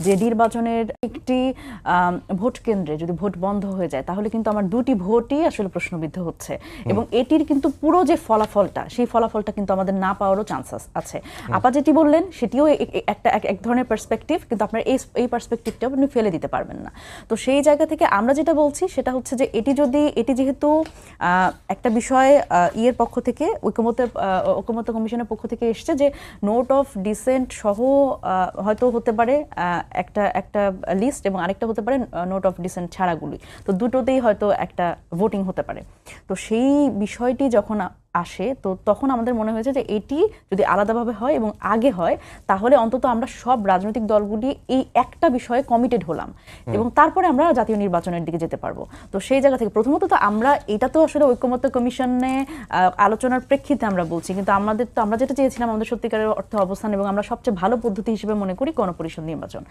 যে নির্বাচনের একটি ভোট কেন্দ্রে যদি ভোট বন্ধ হয়ে যায় তাহলে কিন্তু আমার দুটি ভোটই আসলে প্রশ্নবিদ্ধ হচ্ছে এবং এটির কিন্তু পুরো যে ফলাফলটা সেই ফলাফলটা কিন্তু আমাদের না পাওয়ারও চান্স আছে। আপা যেটি বললেন সেটিও একটা এক ধরনের পার্সপেক্টিভ, কিন্তু আপনার এই পার্সপেক্টিভটাও আপনি ফেলে দিতে পারবেন না। তো সেই জায়গা থেকে আমরা যেটা বলছি সেটা হচ্ছে যে এটি যেহেতু একটা বিষয় ইয়ের পক্ষ থেকে ঐকমত্য কমিশনের পক্ষ থেকে এসছে যে নোট অফ ডিসেন্ট সহ হয়তো হতে পারে একটা লিস্ট এবং আরেকটা হতে পারে নোট অফ ডিসেন্ট ছাড়াগুলি, তো দুটোতেই হয়তো একটা ভোটিং হতে পারে। তো সেই বিষয়টি যখন আসে তো তখন আমাদের মনে হয়েছে যে এটি যদি আলাদাভাবে হয় এবং আগে হয় তাহলে অন্তত আমরা সব রাজনৈতিক দলগুলি এই একটা বিষয়ে কমিটেড হলাম এবং তারপরে আমরা জাতীয় নির্বাচনের দিকে যেতে পারবো। তো সেই জায়গা থেকে প্রথমত তো আমরা এটা তো আসলে ঐকমত্য কমিশনে আলোচনার প্রেক্ষিতে আমরা বলছি, কিন্তু আমরা যেটা চেয়েছিলাম আমাদের সত্যিকারের অর্থে অবস্থান এবং আমরা সবচেয়ে ভালো পদ্ধতি হিসেবে মনে করি গণপরিষদ নির্বাচন।